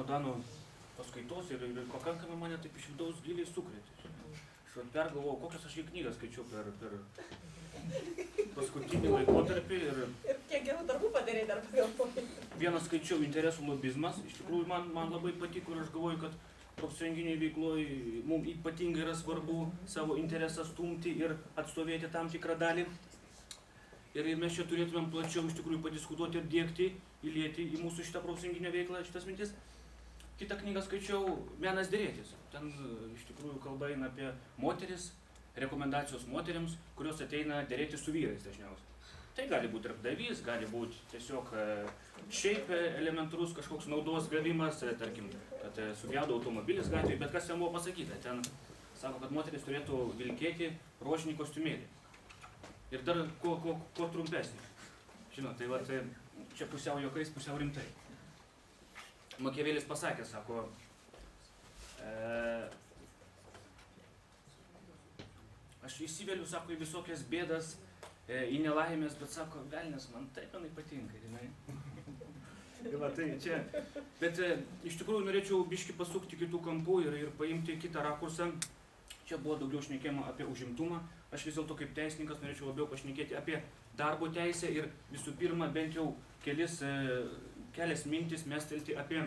Dano paskaitos ir pakankamai mane taip iš vidaus giliai sukrėtė. Aš pergalvojau, kokias aš į knygą skaičiau per paskutinį laikotarpį. Ir kiek gerų darbų padarė dar pagalvojai. Vieną skaičiau interesų lobizmas. Iš tikrųjų, man labai patiko ir aš galvoju, kad profsąjunginiai veikloj mums ypatingai yra svarbu savo interesą stumti ir atstovėti tam tikrą dalį. Ir mes čia turėtumėm plačiau iš tikrųjų padiskutuoti ir dėkti, įlieti į mūsų šitą profsąjunginę veiklą šitas mintis. Kitą knygą skaičiau Menas derėtis. Ten iš tikrųjų kalba eina apie moteris, rekomendacijos moteriams, kurios ateina derėti su vyrais dažniausiai. Tai gali būti darbdavys, gali būti tiesiog šiaip elementarus kažkoks naudos gavimas, tarkim, kad sugedo automobilis gatvėje, bet kas ten buvo pasakyta. Ten sako, kad moteris turėtų vilkėti rožinį kostiumėlį. Ir dar kuo trumpesnį. Žinot, tai va, čia pusiau juokais, pusiau rimtai. Makiavelis pasakė, sako, aš įsiveliu, sako, į visokias bėdas, į nelaimės, bet sako, velnias, man taip manai patinka, žinai. Va, tai čia. Bet iš tikrųjų norėčiau biškį pasukti kitų kampų ir paimti kitą rakursą. Čia buvo daugiau šnekėjimo apie užimtumą. Aš vis dėlto kaip teisininkas norėčiau labiau pašnekėti apie darbo teisę ir visų pirma bent jau kelias mintis mestelti apie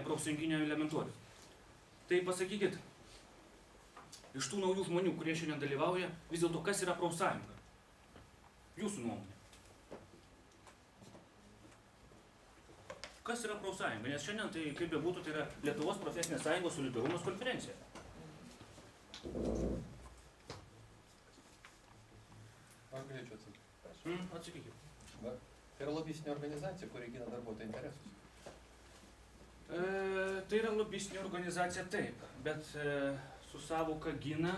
profsąjunginę elementorių. Tai pasakykit, iš tų naujų žmonių, kurie šiandien dalyvauja, vis dėlto kas yra profsąjunga? Jūsų nuomonė. Kas yra profsąjunga? Nes šiandien tai, kaip bebūtų, tai yra Lietuvos profesinės sąjungos solidarumas konferencija. Aš galėčiau atsakyti. Atsakykime. Tai yra lobistinė organizacija, kuri gina darbuotojų interesus. Tai yra lobistinė organizacija, taip, bet su savoka gina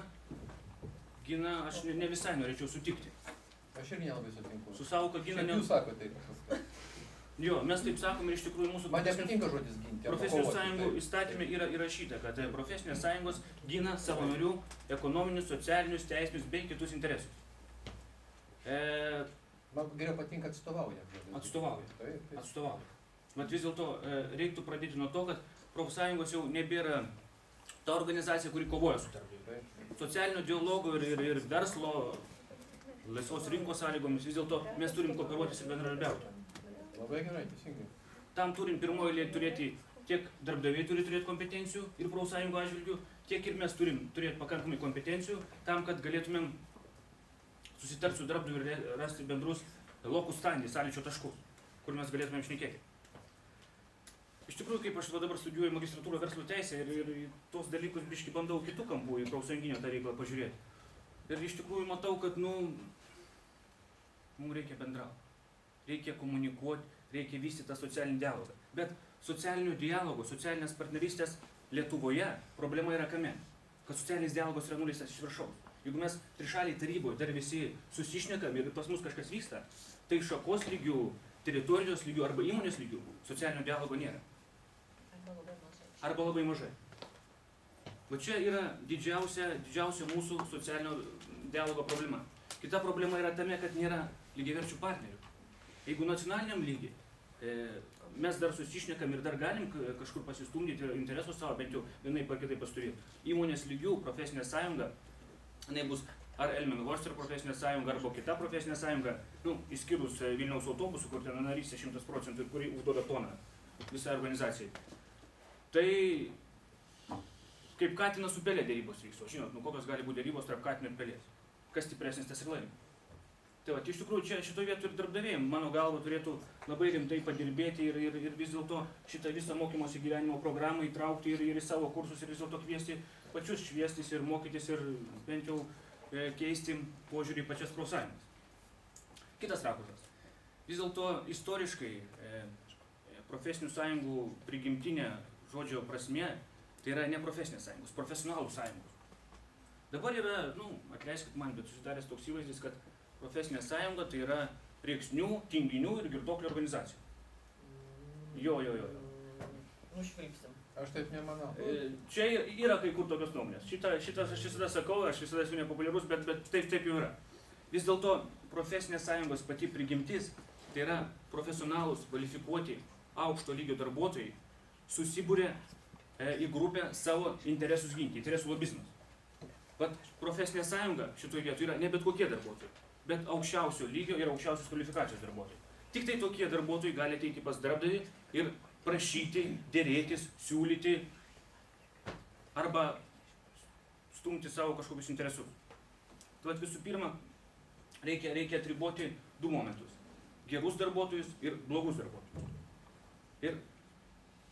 aš ne visai norėčiau sutikti. Aš irgi nelabai sutinku. Su savoka gina... Jūs sakote taip. Jo, mes taip sakom ir iš tikrųjų mūsų... Man nepatinka žodis ginti. Profesinių sąjungų įstatymė yra įrašyta, kad profesinės sąjungos gina savo narių ekonominius, socialinius, teisinius bei kitus interesus. Man geriau patinka atstovauja. Atstovauja. Bet vis dėlto reiktų pradėti nuo to, kad profsąjungos jau nebėra ta organizacija, kuri kovoja su darbdaviu. Socialinio dialogo ir verslo, laisvos rinkos sąlygomis vis dėlto mes turim kooperuotis ir bendradarbiauti. Labai gerai, teisingai. Tam turim pirmoje eilėje turėti, tiek darbdaviai turi turėti kompetencijų ir profsąjungų atžvilgių, tiek ir mes turim turėti pakankamai kompetencijų tam, kad galėtumėm susitarti su darbdaviu ir rasti bendrus locus standi, sąlyčio taškus, kur mes galėtumėm šnekėti. Iš tikrųjų, kaip aš dabar studijuoju magistratūrą verslo teisę ir tos dalykus biškį bandau kitų kampų į profsąjunginę tą veiklą pažiūrėti. Ir iš tikrųjų matau, kad, mums reikia bendrauti. Reikia komunikuoti, reikia vystyti tą socialinį dialogą. Bet socialinių dialogų, socialinės partnerystės Lietuvoje problema yra kame? Kad socialinis dialogas yra nuleistas iš viršaus. Jeigu mes trišaliai taryboje dar visi susišnekam ir pas mus kažkas vyksta, tai šakos lygių, teritorijos lygių arba įmonės lygių socialinio dialogo nėra. Arba labai mažai. Va čia yra didžiausia mūsų socialinio dialogo problema. Kita problema yra tame, kad nėra lygiaverčių partnerių. Jeigu nacionaliniam lygiai mes dar susišnekam ir dar galim kažkur pasistumdyti interesus savo, bent jau vienaip ar kitaip pasturėti. Įmonės lygių profesinė sąjunga, jinai bus ar Elmeno Vorster profesinė sąjunga, arba kita profesinė sąjunga, išskyrus Vilniaus autobusų, kur ten narystė 100% ir kuri užduoda toną visai organizacijai. Tai kaip katinas su pelė dėrybos vyks, o žinot, kokios gali būti dėrybos tarp katino ir pelės. Kas stipresnis, tas ir laimi. Tai va, iš tikrųjų, čia šitoje vietoje ir darbdaviai, mano galva, turėtų labai rimtai padirbėti ir vis dėlto šitą visą mokymosi gyvenimo programą įtraukti ir į savo kursus ir vis dėlto kviesti pačius šviestis ir mokytis ir bent jau keisti požiūrį į pačias profsąjungas. Kitas rakursas. Vis dėlto istoriškai profesinių sąjungų prigimtinė žodžio prasmė tai yra ne profesinės sąjungos, profesionalų sąjungos. Dabar yra, atleiskit man, bet susidaręs toks įvaizdis, kad profesinė sąjunga tai yra rėksnių, tinginių ir girtuoklių organizacija. Jo. Nušvilpsim. Aš taip nemanau. Čia yra kai kur tokios nuomonės. Šitas aš visada sakau, aš visada esu nepopuliarus, bet taip jau yra. Vis dėlto profesinės sąjungos pati prigimtis tai yra profesionalūs, kvalifikuoti, aukšto lygio darbuotojai susibūrė į grupę savo interesus ginti, interesų lobizmas. Vat profesinė sąjunga šitoje vietoje yra ne bet kokie darbuotojai, bet aukščiausio lygio ir aukščiausios kvalifikacijos darbuotojai. Tik tai tokie darbuotojai gali ateiti pas darbdavį ir prašyti, dėrėtis, siūlyti arba stumti savo kažkokius interesus. Tai visų pirma, reikia atriboti du momentus. Gerus darbuotojus ir blogus darbuotojus. Ir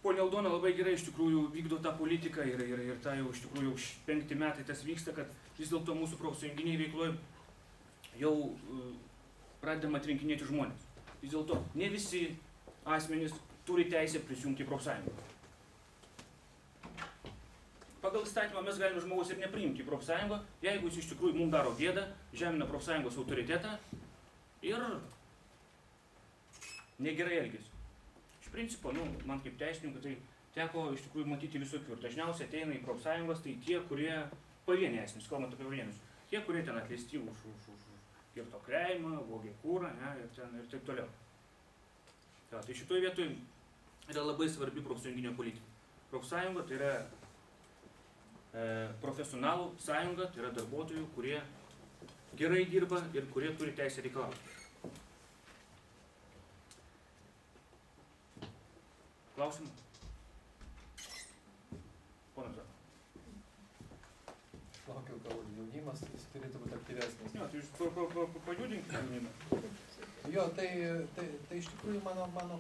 ponia Aldona labai gerai iš tikrųjų vykdo tą politiką ir tą jau iš tikrųjų 5 metai tas vyksta, kad vis dėlto mūsų profsąjunginiai veikloje jau pradedama atrinkinėti žmonės. Vis dėlto ne visi asmenys turi teisę prisijungti į profsąjungą. Pagal įstatymą mes galime žmogus ir nepriimti į profsąjungą, jeigu jis iš tikrųjų mums daro gėdą, žemina profsąjungos autoritetą ir negerai elgiasi. Iš principo, man kaip teisininkui tai teko iš tikrųjų matyti visokių. Ir dažniausiai ateina į profsąjungos tai tie, kurie pavieniai asmenys, kalbant apie pavienius, tie, kurie ten atleisti už girto kreimą, vogė kūrą, ir taip toliau. Tai šitoje vietoje yra labai svarbi profsąjunginė politika. Profsąjunga tai yra profesionalų sąjunga, tai yra darbuotojų, kurie gerai dirba ir kurie turi teisę reikalauti. Klausimų? Ponas Zara. Aš laukiu, gal jaunimas jis turėtų būti aktyvesnis. Jo, tai jūs pajudinkite jaunimą. Jo, tai iš tikrųjų mano